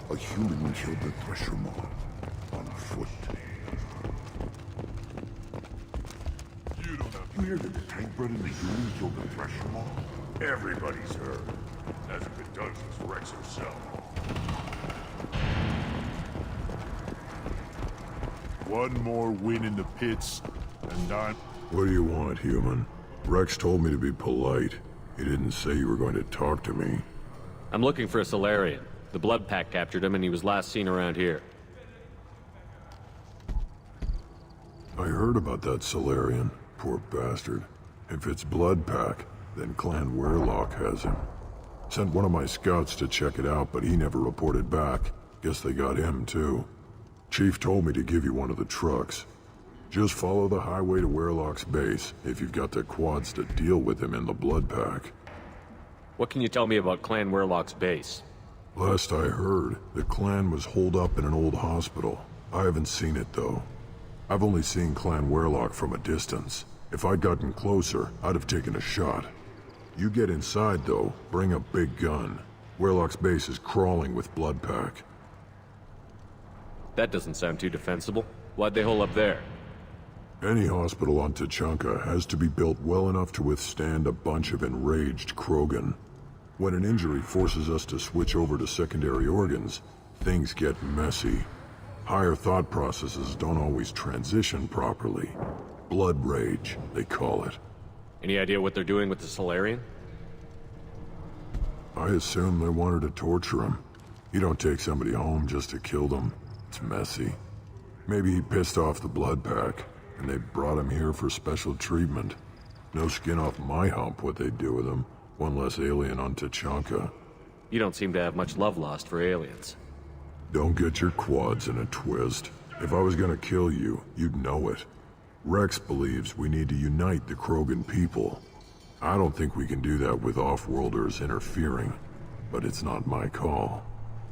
A human killed the Thresher Maw on foot. You hear that the tank bred and the human killed the Thresher Maw? Everybody's heard. Hasn't been done since Rex himself. One more win in the pits, and I'm... What do you want, human? Rex told me to be polite. He didn't say you were going to talk to me. I'm looking for a Solarian. The Blood Pack captured him and he was last seen around here. I heard about that Solarian. Poor bastard. If it's Blood Pack, then Clan Werlock has him. Sent one of my scouts to check it out, but he never reported back. Guess they got him, too. Chief told me to give you one of the trucks. Just follow the highway to Werlock's base, if you've got the quads to deal with him in the Blood Pack. What can you tell me about Clan Werlock's base? Last I heard, the clan was holed up in an old hospital. I haven't seen it, though. I've only seen Clan Werlock from a distance. If I'd gotten closer, I'd have taken a shot. You get inside, though, bring a big gun. Werlock's base is crawling with Blood Pack. That doesn't sound too defensible. Why'd they hole up there? Any hospital on Tachanka has to be built well enough to withstand a bunch of enraged Krogan. When an injury forces us to switch over to secondary organs, things get messy. Higher thought processes don't always transition properly. Blood rage, they call it. Any idea what they're doing with the Solarian? I assume they wanted to torture him. You don't take somebody home just to kill them. It's messy. Maybe he pissed off the Blood Pack, and they brought him here for special treatment. No skin off my hump what they'd do with him. One less alien on Tachanka. You don't seem to have much love lost for aliens. Don't get your quads in a twist. If I was gonna kill you, you'd know it. Rex believes we need to unite the Krogan people. I don't think we can do that with off-worlders interfering, but it's not my call.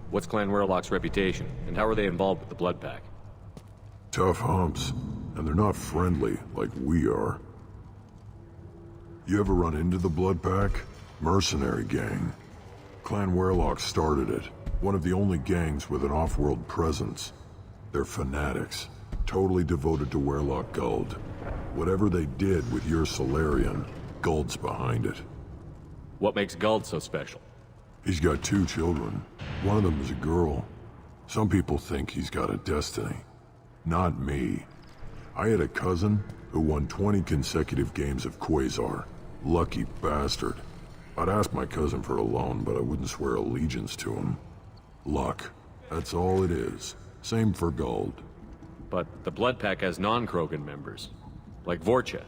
What's Clan Werlock's reputation, and how are they involved with the Blood Pack? Tough humps, and they're not friendly like we are. You ever run into the Blood Pack? Mercenary gang. Clan Werlock started it. One of the only gangs with an off-world presence. They're fanatics, totally devoted to Werlock Guld. Whatever they did with your Solarian, Guld's behind it. What makes Guld so special? He's got 2 children. One of them is a girl. Some people think he's got a destiny. Not me. I had a cousin who won 20 consecutive games of Quasar. Lucky bastard. I'd ask my cousin for a loan, but I wouldn't swear allegiance to him. Luck. That's all it is. Same for Guld. But the Blood Pack has non-Krogan members, like Vorcha.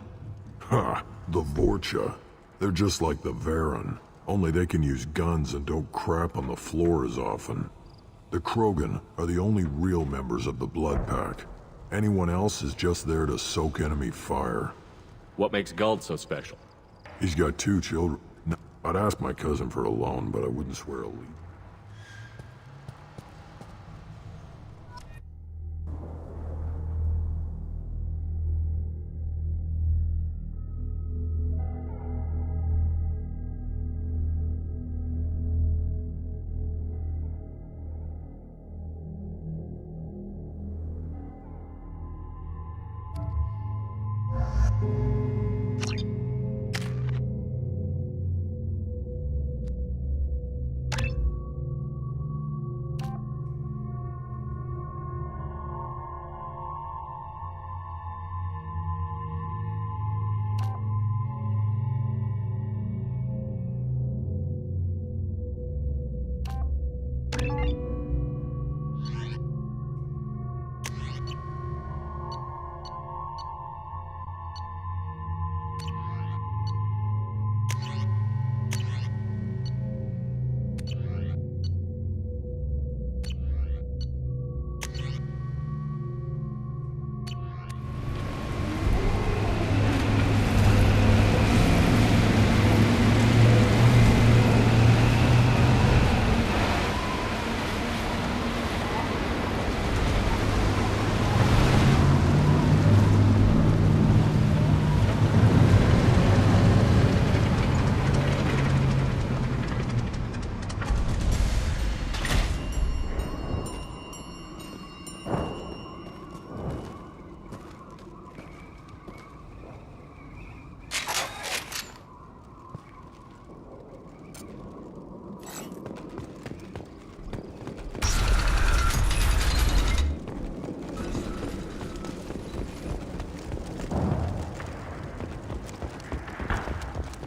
Ha! The Vorcha. They're just like the Varen, only they can use guns and don't crap on the floor as often. The Krogan are the only real members of the Blood Pack. Anyone else is just there to soak enemy fire. What makes Guld so special? He's got 2 children. I'd ask my cousin for a loan, but I wouldn't swear a lead.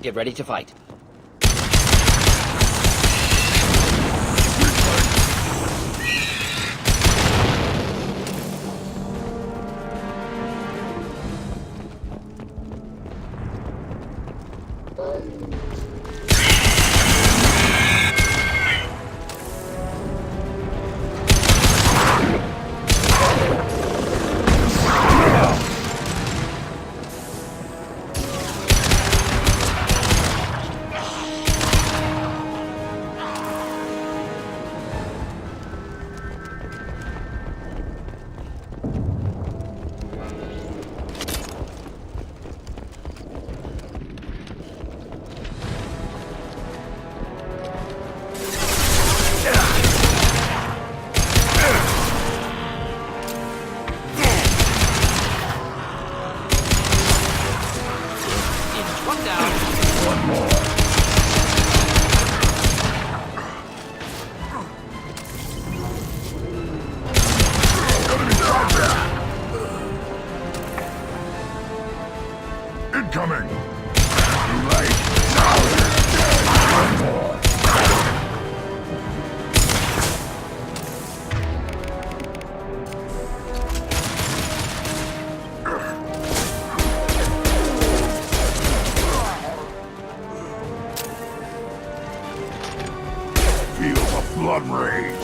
Get ready to fight. Incoming! Feel the blood rage!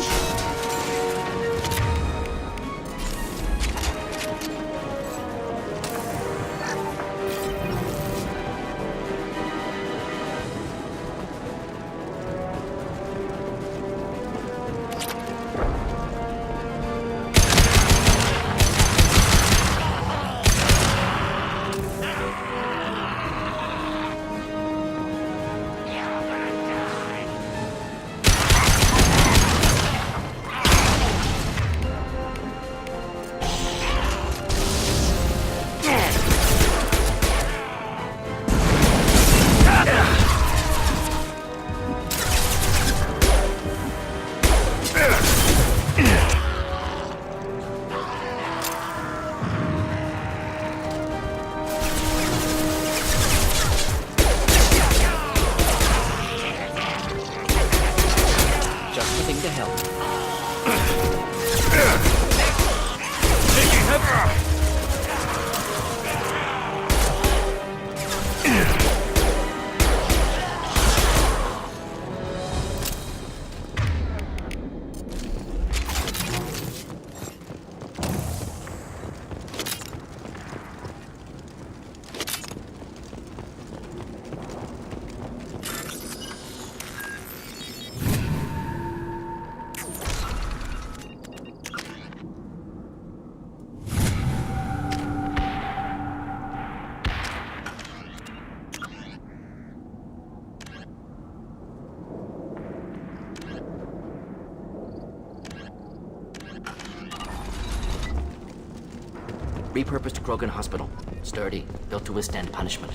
Repurposed Krogan Hospital. Sturdy, built to withstand punishment.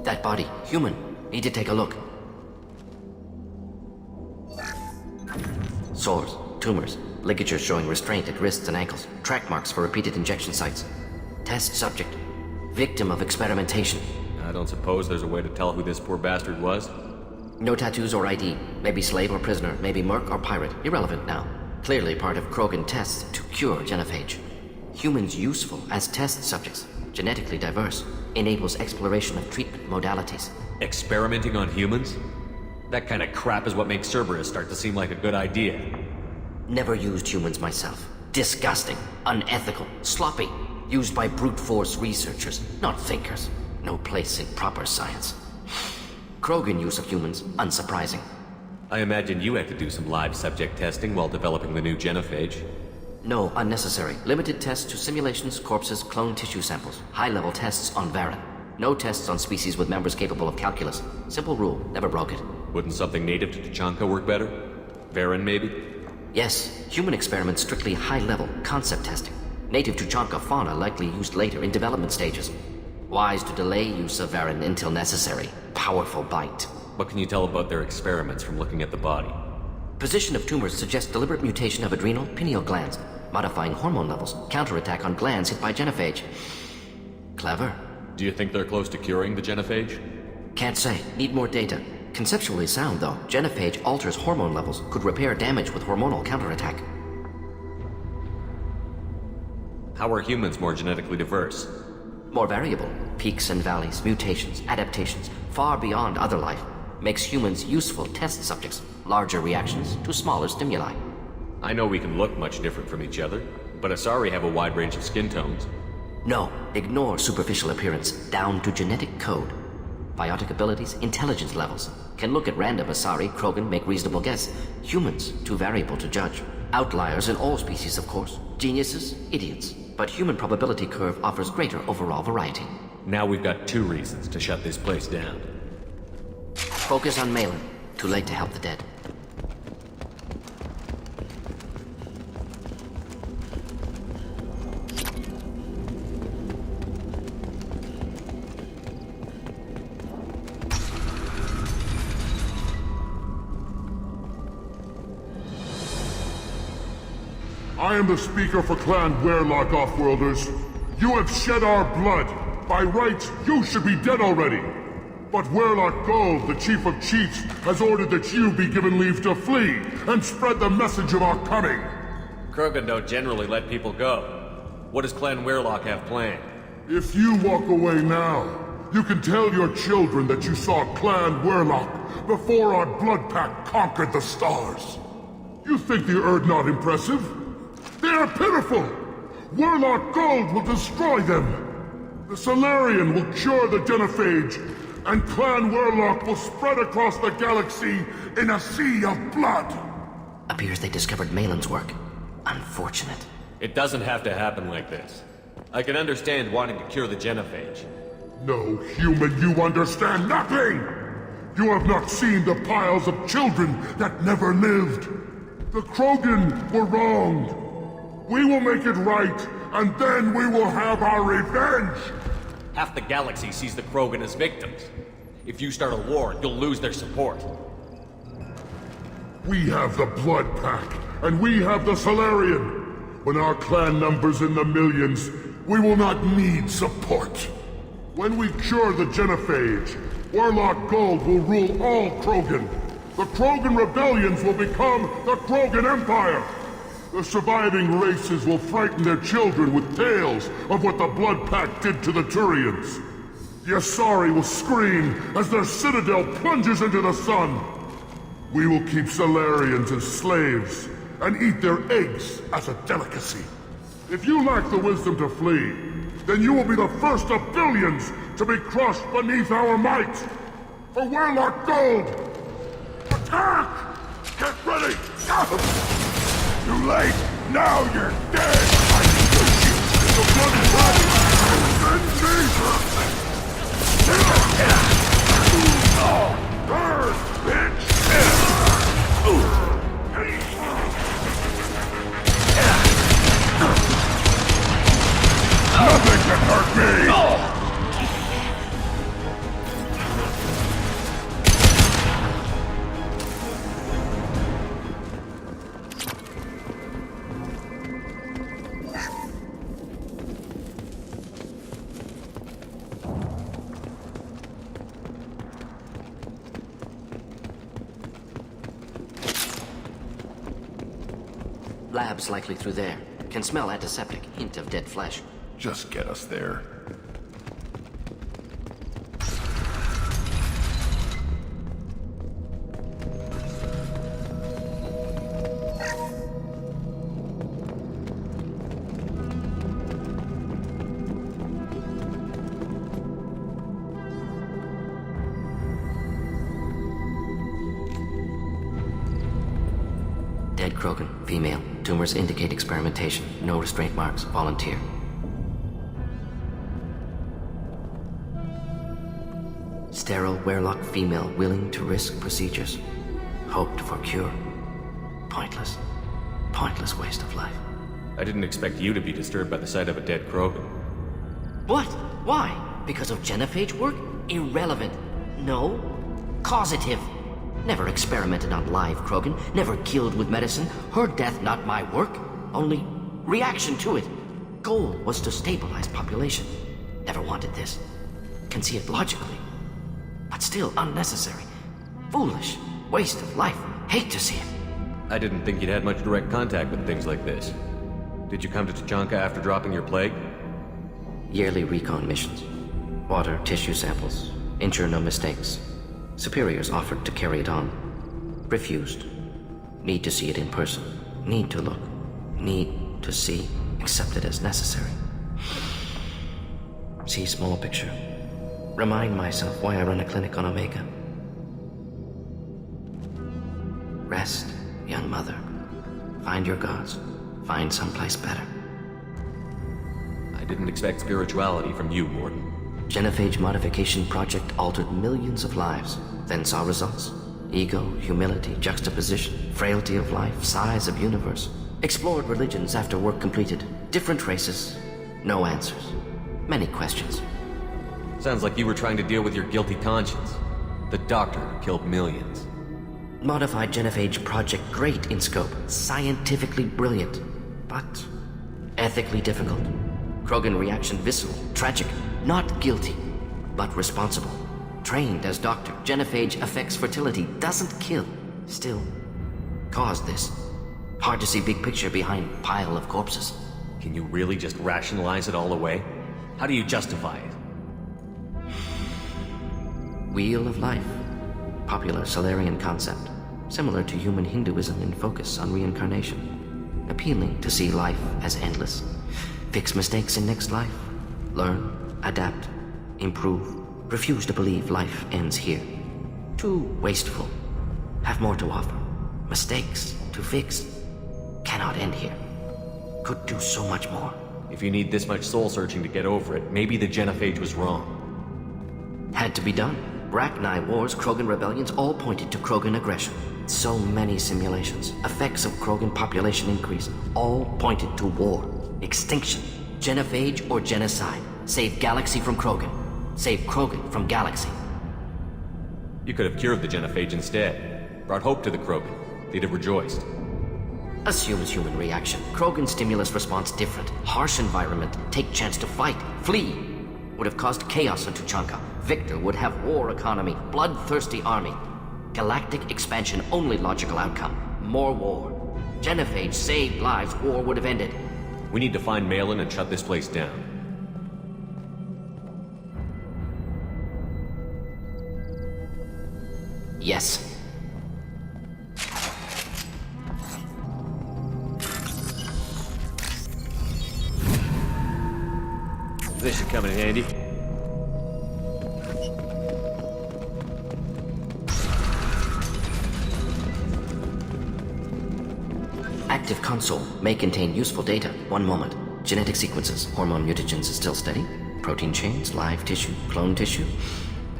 That body, human. Need to take a look. Sores, tumors, ligatures showing restraint at wrists and ankles, track marks for repeated injection sites. Test subject. Victim of experimentation. I don't suppose there's a way to tell who this poor bastard was? No tattoos or ID. Maybe slave or prisoner, maybe merc or pirate. Irrelevant now. Clearly part of Krogan tests to cure genophage. Humans useful as test subjects. Genetically diverse. Enables exploration of treatment modalities. Experimenting on humans? That kind of crap is what makes Cerberus start to seem like a good idea. Never used humans myself. Disgusting. Unethical. Sloppy. Used by brute force researchers, not thinkers. No place in proper science. Krogan use of humans, unsurprising. I imagine you had to do some live subject testing while developing the new genophage. No, unnecessary. Limited tests to simulations, corpses, cloned tissue samples. High-level tests on Varen. No tests on species with members capable of calculus. Simple rule, never broke it. Wouldn't something native to Tuchanka work better? Varen, maybe? Yes, human experiments strictly high-level, concept testing. Native Tuchanka fauna likely used later in development stages. Wise to delay use of Varen until necessary. Powerful bite. What can you tell about their experiments from looking at the body? Position of tumors suggests deliberate mutation of adrenal, pineal glands, modifying hormone levels, counterattack on glands hit by genophage. Clever. Do you think they're close to curing the genophage? Can't say. Need more data. Conceptually sound, though. Genophage alters hormone levels, could repair damage with hormonal counterattack. How are humans more genetically diverse? More variable. Peaks and valleys, mutations, adaptations, far beyond other life. Makes humans useful test subjects. Larger reactions to smaller stimuli. I know we can look much different from each other, but Asari have a wide range of skin tones. No, ignore superficial appearance, down to genetic code. Biotic abilities, intelligence levels. Can look at random Asari, Krogan, make reasonable guess. Humans, too variable to judge. Outliers in all species, of course. Geniuses, idiots. But human probability curve offers greater overall variety. Now we've got 2 reasons to shut this place down. Focus on Malin. Too late to help the dead. I am the speaker for Clan Werlock, Offworlders. You have shed our blood. By rights, you should be dead already. But Werlock Gold, the Chief of Chiefs, has ordered that you be given leave to flee and spread the message of our coming. Krogan don't generally let people go. What does Clan Werlock have planned? If you walk away now, you can tell your children that you saw Clan Werlock before our blood pact conquered the stars. You think the Erd not impressive? They are pitiful! Werlock Gold will destroy them! The Solarian will cure the genophage, and Clan Werlock will spread across the galaxy in a sea of blood! Appears they discovered Malin's work. Unfortunate. It doesn't have to happen like this. I can understand wanting to cure the genophage. No, human, you understand nothing! You have not seen the piles of children that never lived! The Krogan were wronged! We will make it right, and then we will have our revenge! Half the galaxy sees the Krogan as victims. If you start a war, you'll lose their support. We have the Blood Pact, and we have the Solarian. When our clan numbers in the millions, we will not need support. When we cure the genophage, Werlock Gold will rule all Krogan. The Krogan rebellions will become the Krogan Empire. The surviving races will frighten their children with tales of what the Blood Pact did to the Turians. The Asari will scream as their citadel plunges into the sun. We will keep Solarians as slaves and eat their eggs as a delicacy. If you lack the wisdom to flee, then you will be the first of billions to be crushed beneath our might. For Werlock Gold! Attack! Get ready! Too late! Now you're dead! I need your shield! The blood is running! Burn, bitch! Nothing can hurt me! Lab's likely through there. Can smell antiseptic, hint of dead flesh. Just get us there. Dead Krogan, female. Tumors indicate experimentation. No restraint marks. Volunteer. Sterile Werlock female willing to risk procedures. Hoped for cure. Pointless. Pointless waste of life. I didn't expect you to be disturbed by the sight of a dead Krogan. What? Why? Because of genophage work? Irrelevant. No. Causative. Never experimented on live Krogan. Never killed with medicine. Her death not my work. Only reaction to it. Goal was to stabilize population. Never wanted this. can see it logically. But still unnecessary. Foolish. Waste of life. Hate to see it. I didn't think you'd had much direct contact with things like this. Did you come to Tachanka after dropping your plague? Yearly recon missions. Water, tissue samples. Ensure no mistakes. Superiors offered to carry it on. Refused. Need to see it in person. Need to look. Need to see. Accepted as necessary. See small picture. Remind myself why I run a clinic on Omega. Rest, young mother. Find your gods. Find someplace better. I didn't expect spirituality from you, Morden. Genophage modification project altered millions of lives, then saw results. Ego, humility, juxtaposition, frailty of life, size of universe. Explored religions after work completed. Different races. No answers. Many questions. Sounds like you were trying to deal with your guilty conscience. The doctor who killed millions. Modified genophage project great in scope. Scientifically brilliant. But ethically difficult. Krogan reaction visceral, tragic. Not guilty, but responsible. Trained as doctor, genophage affects fertility, doesn't kill. Still, caused this. Hard to see big picture behind pile of corpses. Can you really just rationalize it all away? How do you justify it? Wheel of life. Popular Solarian concept. Similar to human Hinduism in focus on reincarnation. Appealing to see life as endless. Fix mistakes in next life. Learn, adapt, improve. Refuse to believe life ends here. Too wasteful. Have more to offer. Mistakes to fix. Cannot end here. Could do so much more. If you need this much soul-searching to get over it, maybe the genophage was wrong. Had to be done. Rachni wars, Krogan rebellions, all pointed to Krogan aggression. So many simulations. Effects of Krogan population increase. All pointed to war. Extinction. Genophage or genocide. Save galaxy from Krogan. Save Krogan from galaxy. You could have cured the genophage instead. Brought hope to the Krogan. They'd have rejoiced. Assumes human reaction. Krogan stimulus response different. Harsh environment. Take chance to fight. Flee. Would have caused chaos on Tachanka. Victor would have war economy. Bloodthirsty army. Galactic expansion only logical outcome. More war. Genophage saved lives. War would have ended. We need to find Malin and shut this place down. Yes. This should come in handy. Active console may contain useful data. One moment. Genetic sequences. Hormone mutagens is still steady. Protein chains, live tissue, clone tissue.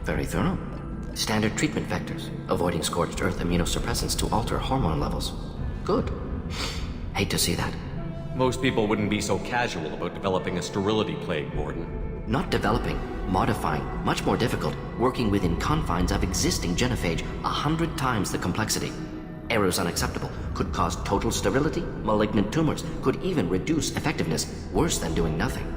Very thorough. Standard treatment vectors. Avoiding scorched earth immunosuppressants to alter hormone levels. Good. Hate to see that. Most people wouldn't be so casual about developing a sterility plague, Morden. Not developing, modifying, much more difficult, working within confines of existing genophage, 100 times the complexity. Errors unacceptable, could cause total sterility, malignant tumors, could even reduce effectiveness, worse than doing nothing.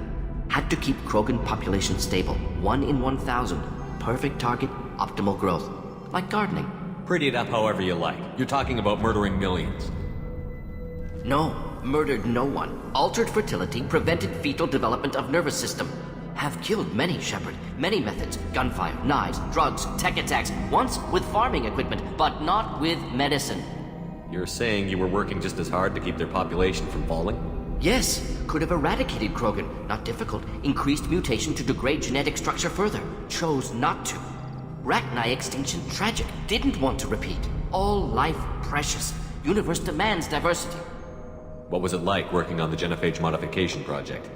Had to keep Krogan population stable, 1 in 1,000, perfect target, optimal growth. Like gardening. Pretty it up however you like. You're talking about murdering millions. No, murdered no one. Altered fertility, prevented fetal development of nervous system. Have killed many, Shepard. Many methods. Gunfire, knives, drugs, tech attacks. Once with farming equipment, but not with medicine. You're saying you were working just as hard to keep their population from falling? Yes, could have eradicated Krogan. Not difficult. Increased mutation to degrade genetic structure further. Chose not to. Rachni extinction tragic. Didn't want to repeat. All life precious. Universe demands diversity. What was it like working on the genophage modification project?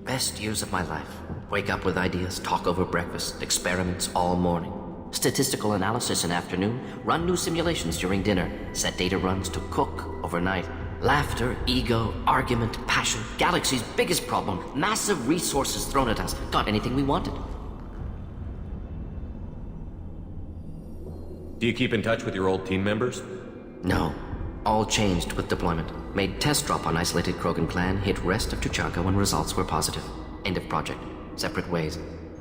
Best years of my life. Wake up with ideas, talk over breakfast, experiments all morning. Statistical analysis in afternoon, run new simulations during dinner, set data runs to cook overnight. Laughter, ego, argument, passion, galaxy's biggest problem, massive resources thrown at us. Got anything we wanted. Do you keep in touch with your old team members? No. All changed with deployment. Made test drop on isolated Krogan clan, hit rest of Tachanka when results were positive. End of project. Separate ways.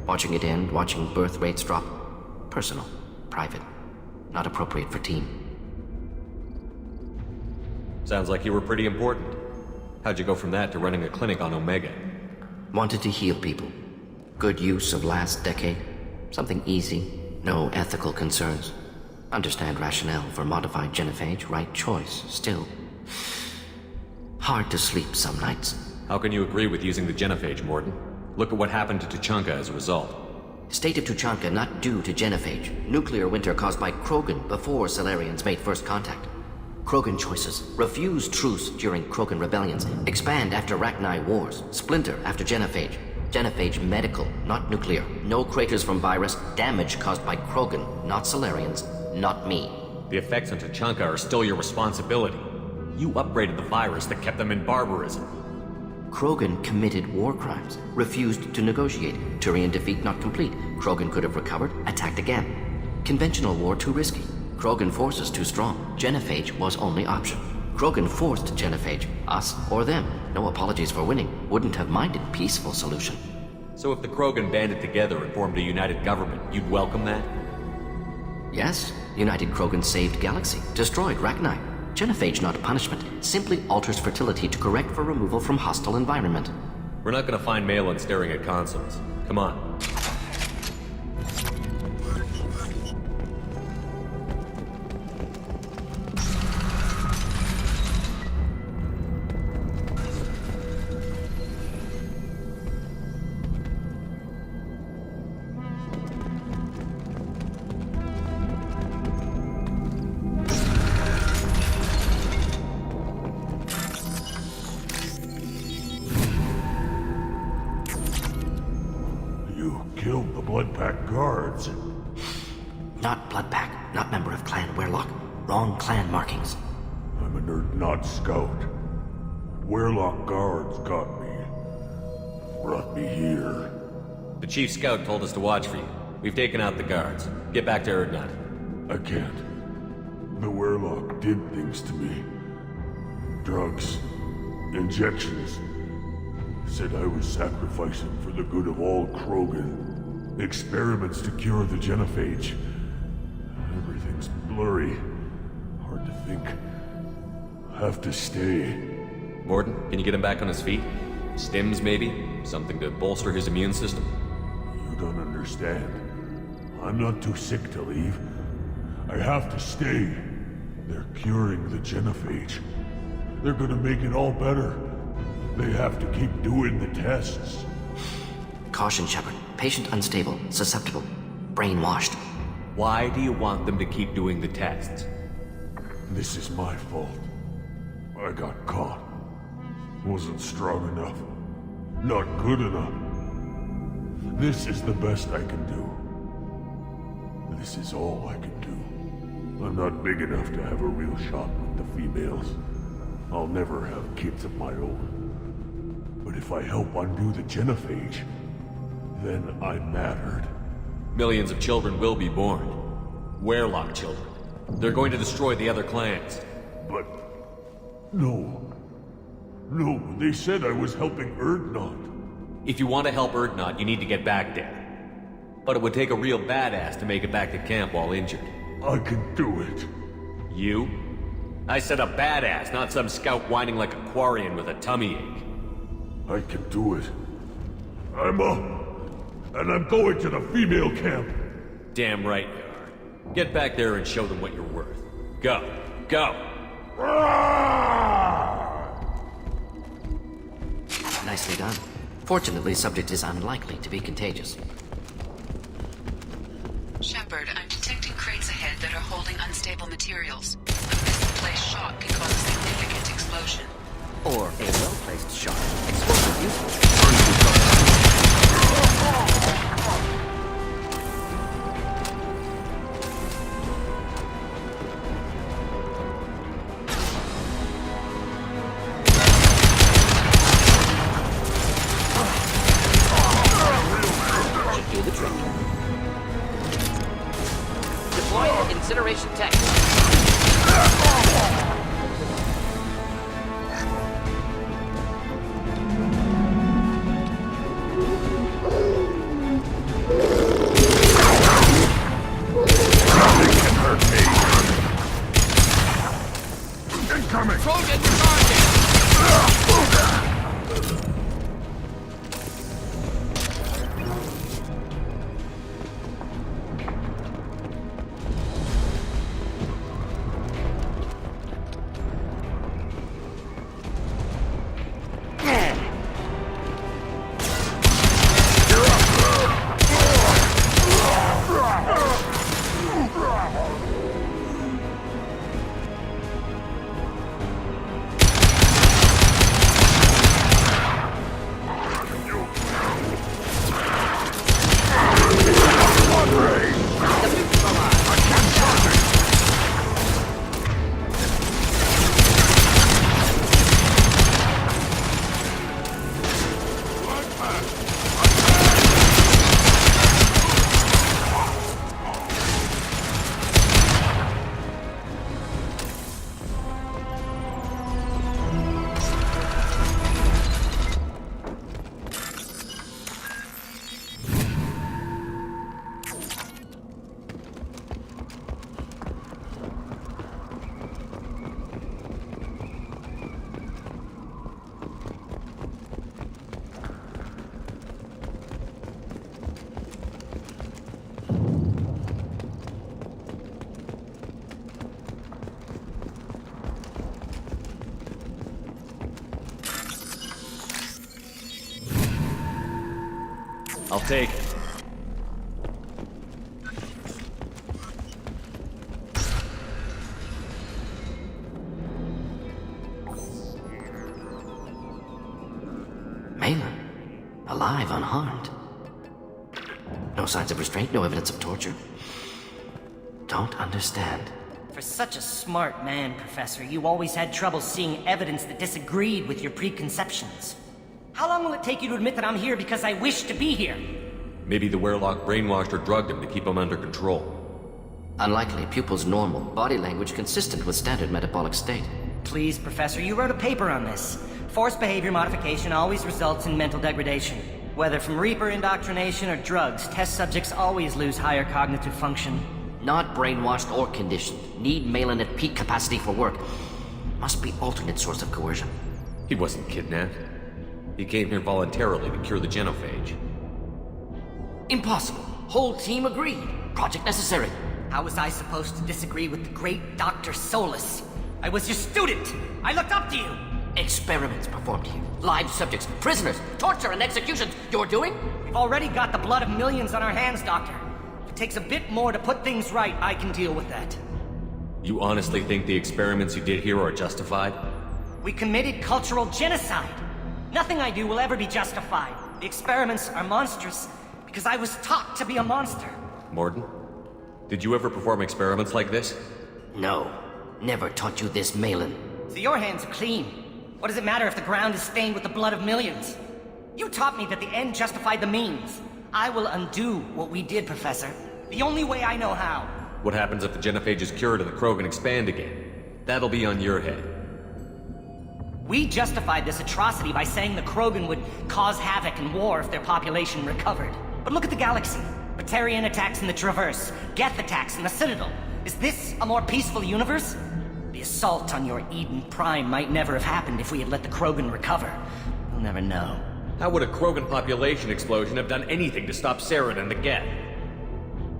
Watching it end, watching birth rates drop. Personal, private, not appropriate for team. Sounds like you were pretty important. How'd you go from that to running a clinic on Omega? Wanted to heal people. Good use of last decade. Something easy, no ethical concerns. Understand rationale for modified genophage, right choice, still. Hard to sleep some nights. How can you agree with using the genophage, Morton? Look at what happened to Tuchanka as a result. State of Tuchanka not due to genophage. Nuclear winter caused by Krogan before Salarians made first contact. Krogan choices. Refuse truce during Krogan rebellions. Expand after Rachni wars. Splinter after genophage. Genophage medical, not nuclear. No craters from virus. Damage caused by Krogan, not Salarians. Not me. The effects on Tuchanka are still your responsibility. You upgraded the virus that kept them in barbarism. Krogan committed war crimes. Refused to negotiate. Turian defeat not complete. Krogan could have recovered, attacked again. Conventional war too risky. Krogan forces too strong. Genophage was only option. Krogan forced genophage. Us or them. No apologies for winning. Wouldn't have minded peaceful solution. So if the Krogan banded together and formed a united government, you'd welcome that? Yes, United Krogan saved Galaxy, destroyed Rachni. Genophage not punishment, simply alters fertility to correct for removal from hostile environment. We're not gonna find Malin staring at consoles. Come on. You killed the Blood Pack guards. Not Bloodpack, not member of Clan Werlock. Wrong clan markings. I'm a nerd, not scout. Werlock guards got me. Brought me here. The chief scout told us to watch for you. We've taken out the guards. Get back to Erdnot. I can't. The Werlock did things to me. Drugs. Injections. Said I was sacrificing for the good of all Krogan. Experiments to cure the genophage. Everything's blurry. Hard to think. Have to stay. Morton, can you get him back on his feet? Stims, maybe? Something to bolster his immune system? You don't understand. I'm not too sick to leave. I have to stay. They're curing the genophage. They're gonna make it all better. They have to keep doing the tests. Caution, Shepard. Patient unstable, susceptible, brainwashed. Why do you want them to keep doing the tests? This is my fault. I got caught. Wasn't strong enough. Not good enough. This is the best I can do. This is all I can do. I'm not big enough to have a real shot with the females. I'll never have kids of my own. But if I help undo the genophage, then I mattered. Millions of children will be born. Werlock children. They're going to destroy the other clans. But... no. No, they said I was helping Erdnot. If you want to help Erdnot, you need to get back there. But it would take a real badass to make it back to camp while injured. I can do it. You? I said a badass, not some scout whining like a Quarian with a tummy ache. I can do it. I'm up. And I'm going to the female camp. Damn right you are. Get back there and show them what you're worth. Go. Go! Nicely done. Fortunately, subject is unlikely to be contagious. Shepard, I'm detecting crates ahead that are holding unstable materials. A misplaced shot can cause a significant explosion. Or a well-placed shot. Explosive useful. Should do the trick. Deploy the incineration tech. incoming! Krogan target! I'll take it. Malin, alive, unharmed. No signs of restraint, no evidence of torture. Don't understand. For such a smart man, Professor, you always had trouble seeing evidence that disagreed with your preconceptions. How long will it take you to admit that I'm here because I wish to be here? Maybe the Werlock brainwashed or drugged him to keep him under control. Unlikely. Pupil's normal. Body language consistent with standard metabolic state. Please, Professor, you wrote a paper on this. Forced behavior modification always results in mental degradation. Whether from Reaper indoctrination or drugs, test subjects always lose higher cognitive function. Not brainwashed or conditioned. Need Malin at peak capacity for work. Must be alternate source of coercion. He wasn't kidnapped. He came here voluntarily to cure the genophage. Impossible. Whole team agreed. Project necessary. How was I supposed to disagree with the great Dr. Solus? I was your student! I looked up to you! Experiments performed here. Live subjects, prisoners, torture and executions. You're doing? We've already got the blood of millions on our hands, Doctor. If it takes a bit more to put things right, I can deal with that. You honestly think the experiments you did here are justified? We committed cultural genocide. Nothing I do will ever be justified. The experiments are monstrous because I was taught to be a monster. Morden, did you ever perform experiments like this? No. Never taught you this, Malin. So your hands are clean. What does it matter if the ground is stained with the blood of millions? You taught me that the end justified the means. I will undo what we did, Professor. The only way I know how. What happens if the genophage is cured and the Krogan expand again? That'll be on your head. We justified this atrocity by saying the Krogan would cause havoc and war if their population recovered. But look at the galaxy. Batarian attacks in the Traverse, Geth attacks in the Citadel. Is this a more peaceful universe? The assault on your Eden Prime might never have happened if we had let the Krogan recover. We'll never know. How would a Krogan population explosion have done anything to stop Saren and the Geth?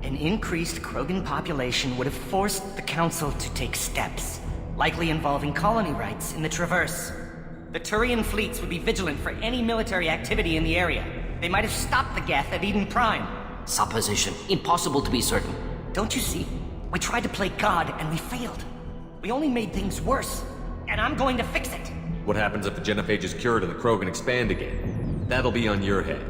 An increased Krogan population would have forced the Council to take steps, likely involving colony rights in the Traverse. The Turian fleets would be vigilant for any military activity in the area. They might have stopped the Geth at Eden Prime. Supposition. Impossible to be certain. Don't you see? We tried to play God and we failed. We only made things worse. And I'm going to fix it. What happens if the genophage is cured and the Krogan expand again? That'll be on your head.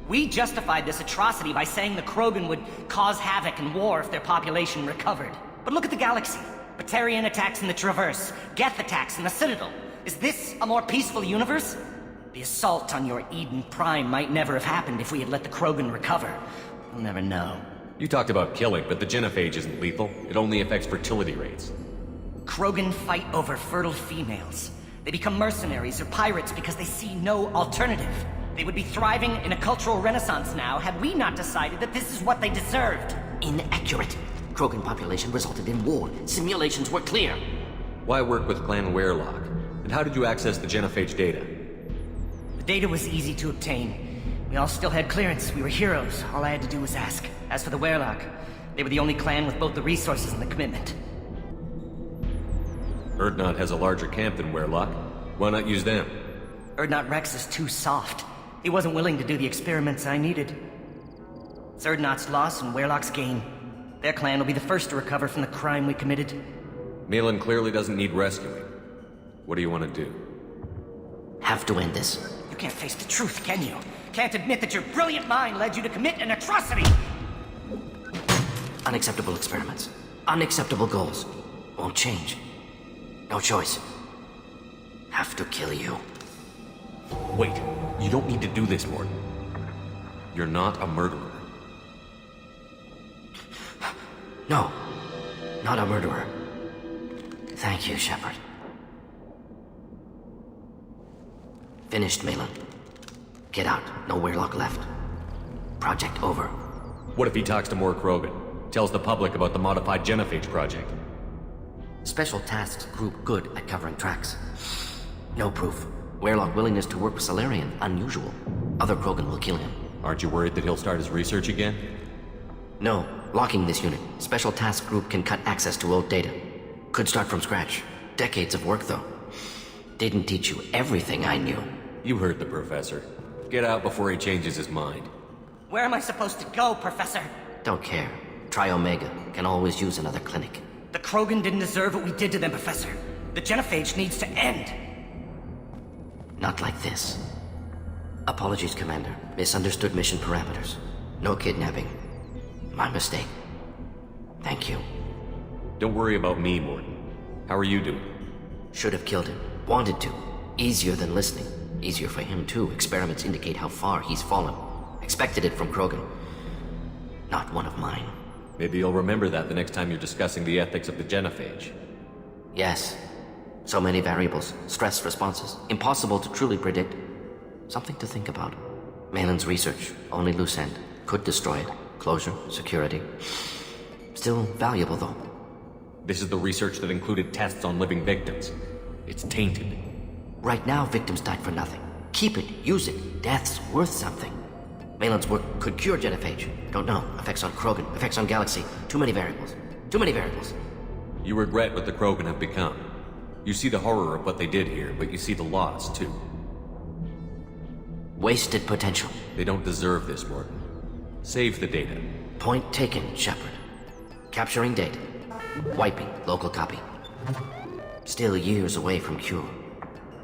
We justified this atrocity by saying the Krogan would cause havoc and war if their population recovered. But look at the galaxy. Batarian attacks in the Traverse, Geth attacks in the Citadel. Is this a more peaceful universe? The assault on your Eden Prime might never have happened if we had let the Krogan recover. We'll never know. You talked about killing, but the genophage isn't lethal. It only affects fertility rates. Krogan fight over fertile females. They become mercenaries or pirates because they see no alternative. They would be thriving in a cultural renaissance now had we not decided that this is what they deserved. Inaccurate. Krogan population resulted in war. Simulations were clear. Why work with Clan Werelock? And how did you access the genophage data? The data was easy to obtain. We all still had clearance. We were heroes. All I had to do was ask. As for the Werelock, they were the only clan with both the resources and the commitment. Urdnot has a larger camp than Werelock. Why not use them? Urdnot Rex is too soft. He wasn't willing to do the experiments I needed. It's Urdnot's loss and Werelock's gain. Their clan will be the first to recover from the crime we committed. Malin clearly doesn't need rescuing. What do you want to do? Have to end this. You can't face the truth, can you? Can't admit that your brilliant mind led you to commit an atrocity! Unacceptable experiments. Unacceptable goals. Won't change. No choice. Have to kill you. Wait, you don't need to do this, Morton. You're not a murderer. No. Not a murderer. Thank you, Shepard. Finished, Malin. Get out. No Werelock left. Project over. What if he talks to more Krogan? Tells the public about the modified genophage project? Special Tasks Group good at covering tracks. No proof. Werelock willingness to work with Salarian unusual. Other Krogan will kill him. Aren't you worried that he'll start his research again? No. Locking this unit. Special Task Group can cut access to old data. Could start from scratch. Decades of work, though. Didn't teach you everything I knew. You heard the professor. Get out before he changes his mind. Where am I supposed to go, Professor? Don't care. Try Omega. Can always use another clinic. The Krogan didn't deserve what we did to them, Professor. The genophage needs to end. Not like this. Apologies, Commander. Misunderstood mission parameters. No kidnapping. My mistake. Thank you. Don't worry about me, Morton. How are you doing? Should have killed him. Wanted to. Easier than listening. Easier for him, too. Experiments indicate how far he's fallen. Expected it from Krogan. Not one of mine. Maybe you'll remember that the next time you're discussing the ethics of the genophage. Yes. So many variables. Stress responses. Impossible to truly predict. Something to think about. Malin's research. Only loose end. Could destroy it. Closure. Security. Still valuable, though. This is the research that included tests on living victims. It's tainted. Right now, victims died for nothing. Keep it. Use it. Death's worth something. Malin's work could cure genophage. Don't know. Effects on Krogan. Effects on Galaxy. Too many variables. Too many variables. You regret what the Krogan have become. You see the horror of what they did here, but you see the loss, too. Wasted potential. They don't deserve this, Morton. Save the data. Point taken, Shepard. Capturing data. Wiping local copy. Still years away from cure,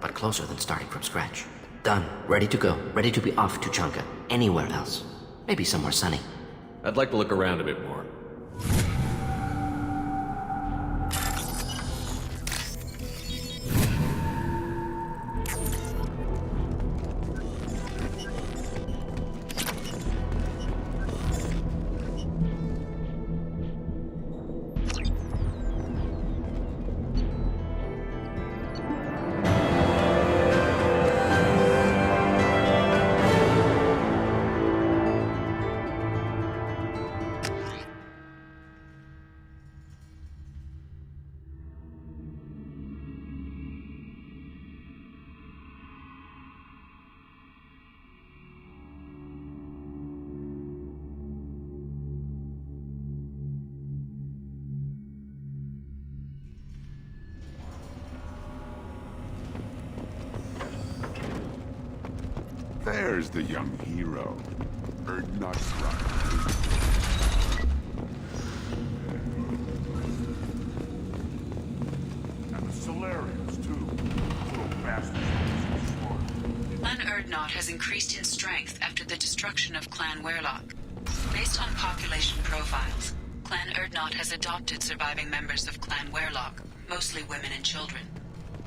but closer than starting from scratch. Done. Ready to go. Ready to be off to Chunka. Anywhere else. Maybe somewhere sunny. I'd like to look around a bit more. There's the young hero. Urdnot Grunt. And the Solarians, too. Little bastards. Clan Urdnot has increased in strength after the destruction of Clan Werelock. Based on population profiles, Clan Urdnot has adopted surviving members of Clan Werelock, mostly women and children.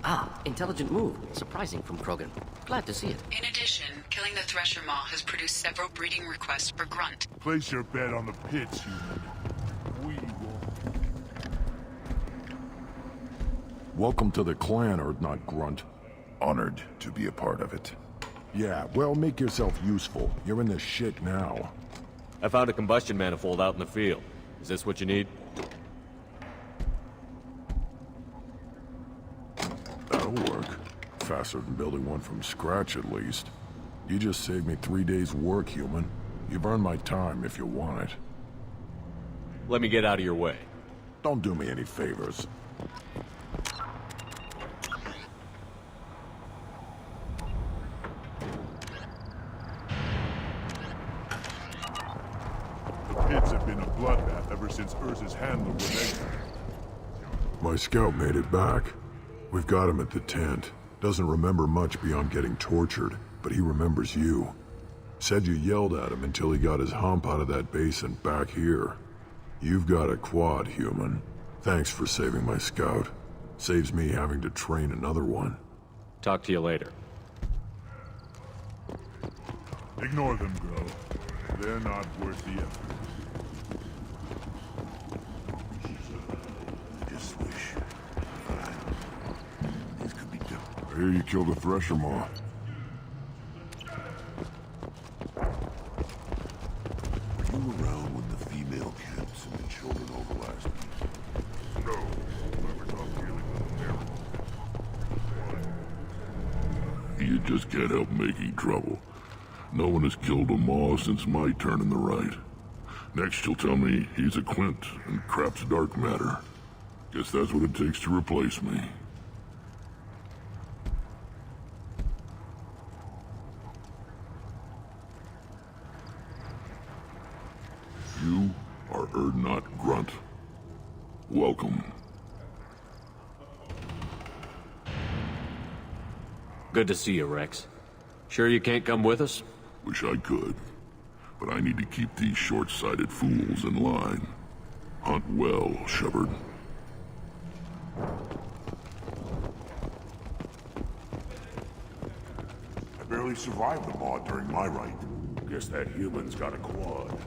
Ah, intelligent move. Surprising from Krogan. Glad to see it. In addition, killing the Thresher Maw has produced several breeding requests for Grunt. Place your bet on the pits, human. We will. Welcome to the clan, Urdnot Grunt. Honored to be a part of it. Yeah, well, make yourself useful. You're in this shit now. I found a combustion manifold out in the field. Is this what you need? That'll work. Faster than building one from scratch, at least. You just saved me 3 days' work, human. You've earned my time if you want it. Let me get out of your way. Don't do me any favors. The pits have been a bloodbath ever since Urza's handler was exiled. My scout made it back. We've got him at the tent. Doesn't remember much beyond getting tortured, but he remembers you. Said you yelled at him until he got his hump out of that basin back here. You've got a quad, human. Thanks for saving my scout. Saves me having to train another one. Talk to you later. Ignore them, Gro. They're not worth the effort. Just wish. Things could be different. I hear you killed a thresher maw. Were you around when the female camps and the children overlasted? No. Whoever's not dealing with the You just can't help making trouble. No one has killed a maw since my turn in the right. Next you'll tell me he's a Quint and crap's dark matter. Guess that's what it takes to replace me. You are Urdnot Grunt. Welcome. Good to see you, Rex. Sure you can't come with us? Wish I could. But I need to keep these short-sighted fools in line. Hunt well, Shepard. I barely survived the maw during my rite. Guess that human's got a quad.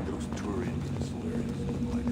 Those Turians and Solarians like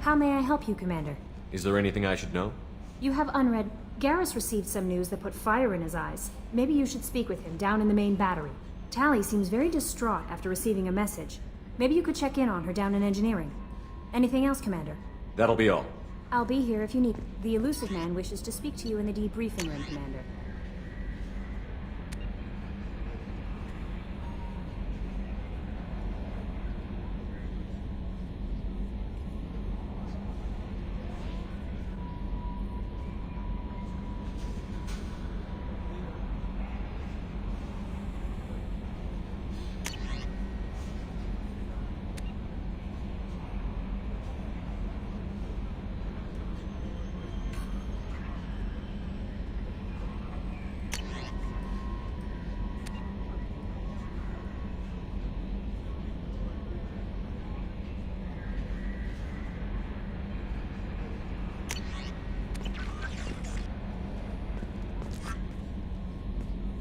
How may I help you, Commander? Is there anything I should know? You have unread. Garrus received some news that put fire in his eyes. Maybe you should speak with him down in the main battery. Tally seems very distraught after receiving a message. Maybe you could check in on her down in engineering. Anything else, Commander? That'll be all. I'll be here if you need. The elusive man wishes to speak to you in the debriefing room, Commander.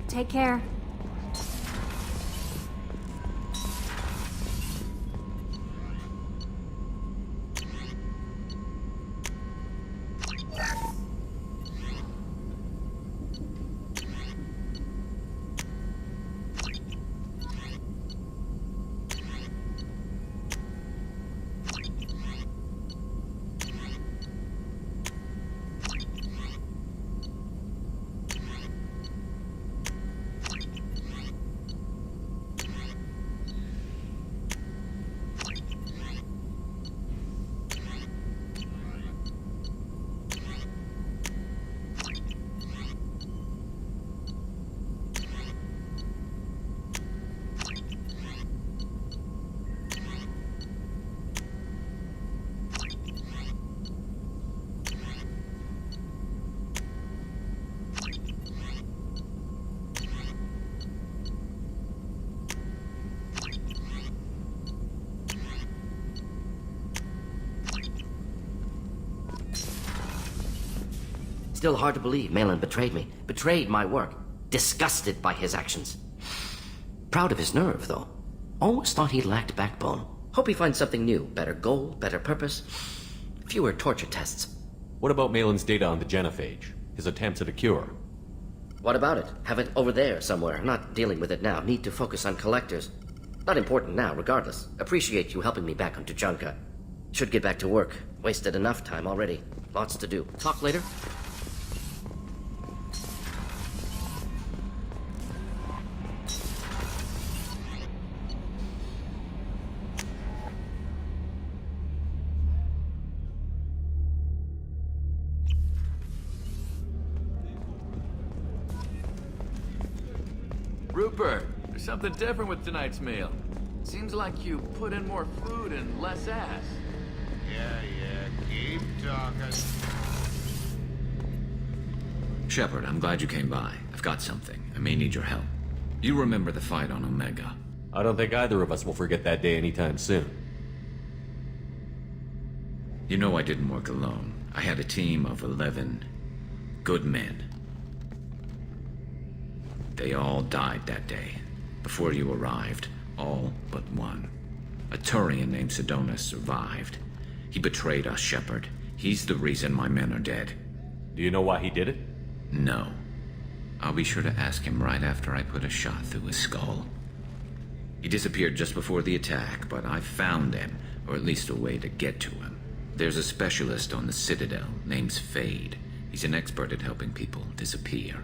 Take care. Still hard to believe Malin betrayed me. Betrayed my work. Disgusted by his actions. Proud of his nerve, though. Always thought he lacked backbone. Hope he finds something new. Better goal, better purpose. Fewer torture tests. What about Malin's data on the genophage? His attempts at a cure? What about it? Have it over there somewhere. Not dealing with it now. Need to focus on collectors. Not important now, regardless. Appreciate you helping me back on Tuchanka. Should get back to work. Wasted enough time already. Lots to do. Talk later? Rupert, there's something different with tonight's meal. Seems like you put in more food and less ass. Yeah, keep talking. Shepard, I'm glad you came by. I've got something. I may need your help. You remember the fight on Omega? I don't think either of us will forget that day anytime soon. You know I didn't work alone. I had a team of 11 good men. They all died that day. Before you arrived, all but one. A Turian named Sidonis survived. He betrayed us, Shepard. He's the reason my men are dead. Do you know why he did it? No. I'll be sure to ask him right after I put a shot through his skull. He disappeared just before the attack, but I found him, or at least a way to get to him. There's a specialist on the Citadel, name's Fade. He's an expert at helping people disappear.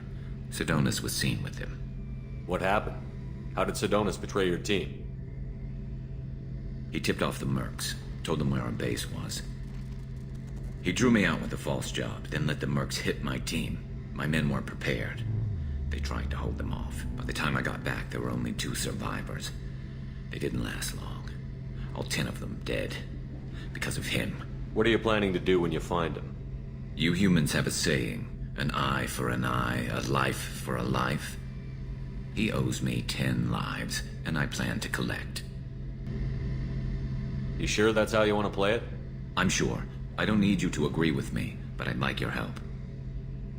Sidonis was seen with him. What happened? How did Sidonis betray your team? He tipped off the mercs, told them where our base was. He drew me out with a false job, then let the mercs hit my team. My men weren't prepared. They tried to hold them off. By the time I got back, there were only 2 survivors. They didn't last long. All 10 of them dead. Because of him. What are you planning to do when you find him? You humans have a saying. An eye for an eye, a life for a life. He owes me 10 lives, and I plan to collect. You sure that's how you want to play it? I'm sure. I don't need you to agree with me, but I'd like your help.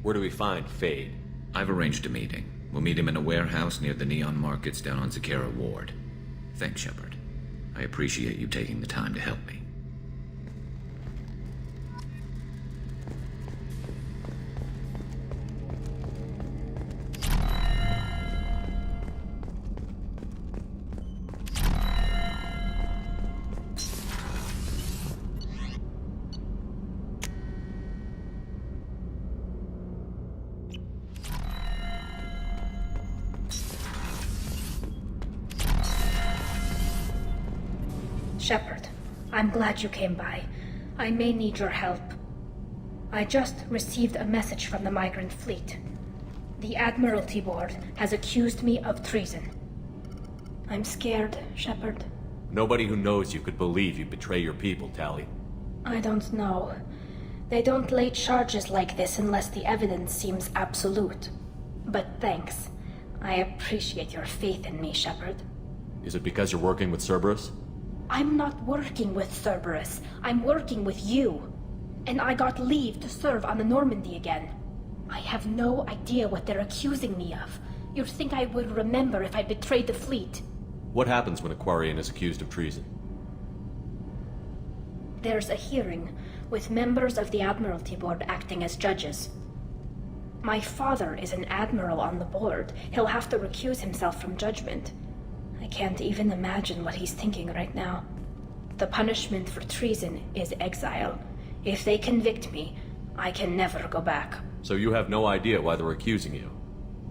Where do we find Fade? I've arranged a meeting. We'll meet him in a warehouse near the Neon Markets down on Zakera Ward. Thanks, Shepard. I appreciate you taking the time to help me. Shepard, I'm glad you came by. I may need your help. I just received a message from the migrant fleet. The Admiralty Board has accused me of treason. I'm scared, Shepard. Nobody who knows you could believe you betray your people, Tali. I don't know. They don't lay charges like this unless the evidence seems absolute. But thanks. I appreciate your faith in me, Shepard. Is it because you're working with Cerberus? I'm not working with Cerberus. I'm working with you. And I got leave to serve on the Normandy again. I have no idea what they're accusing me of. You'd think I would remember if I betrayed the fleet. What happens when a Quarian is accused of treason? There's a hearing, with members of the Admiralty Board acting as judges. My father is an admiral on the board. He'll have to recuse himself from judgment. I can't even imagine what he's thinking right now. The punishment for treason is exile. If they convict me, I can never go back. So you have no idea why they're accusing you?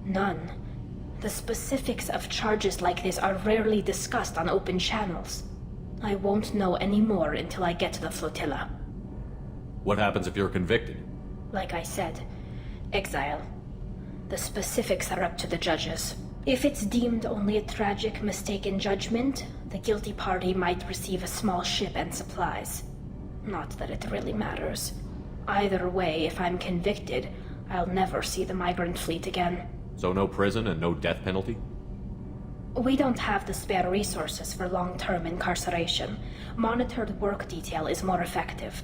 None. The specifics of charges like this are rarely discussed on open channels. I won't know any more until I get to the flotilla. What happens if you're convicted? Like I said, exile. The specifics are up to the judges. If it's deemed only a tragic mistake in judgment, the guilty party might receive a small ship and supplies. Not that it really matters. Either way, if I'm convicted, I'll never see the migrant fleet again. So no prison and no death penalty? We don't have the spare resources for long-term incarceration. Monitored work detail is more effective.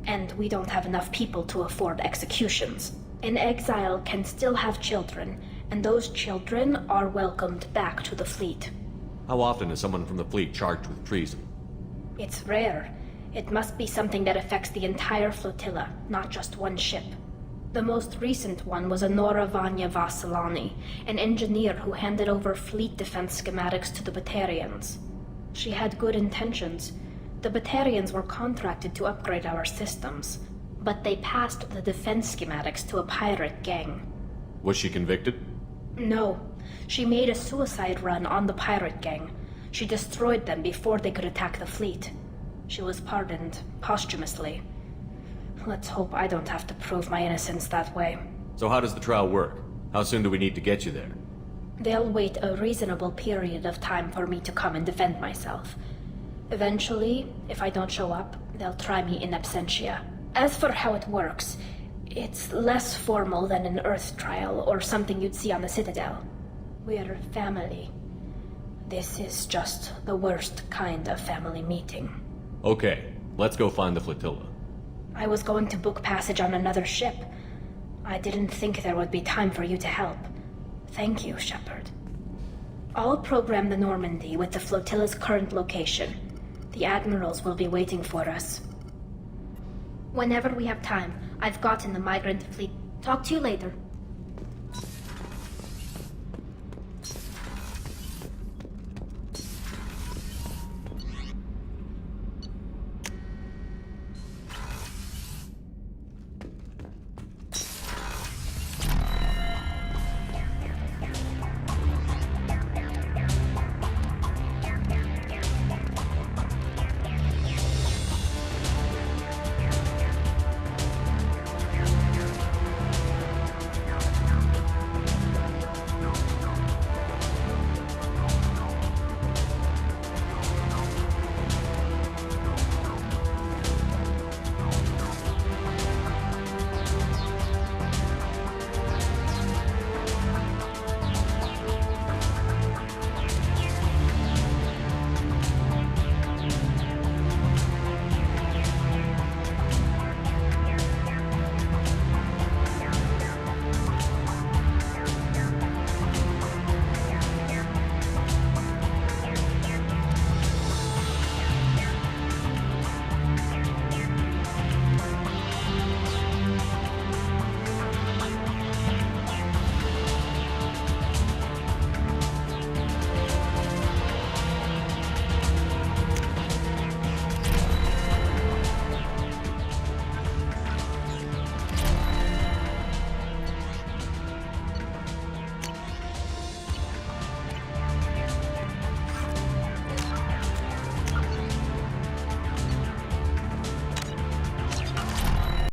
And we don't have enough people to afford executions. An exile can still have children, and those children are welcomed back to the fleet. How often is someone from the fleet charged with treason? It's rare. It must be something that affects the entire flotilla, not just one ship. The most recent one was Honora Vanya Vasilani, an engineer who handed over fleet defense schematics to the Batarians. She had good intentions. The Batarians were contracted to upgrade our systems, but they passed the defense schematics to a pirate gang. Was she convicted? No. She made a suicide run on the pirate gang. She destroyed them before they could attack the fleet. She was pardoned, posthumously. Let's hope I don't have to prove my innocence that way. So how does the trial work? How soon do we need to get you there? They'll wait a reasonable period of time for me to come and defend myself. Eventually, if I don't show up, they'll try me in absentia. As for how it works, it's less formal than an Earth trial or something you'd see on the Citadel. We're family. This is just the worst kind of family meeting. Okay, let's go find the flotilla. I was going to book passage on another ship. I didn't think there would be time for you to help. Thank you, Shepard. I'll program the Normandy with the flotilla's current location. The admirals will be waiting for us. Whenever we have time, I've gotten the migrant fleet. Talk to you later.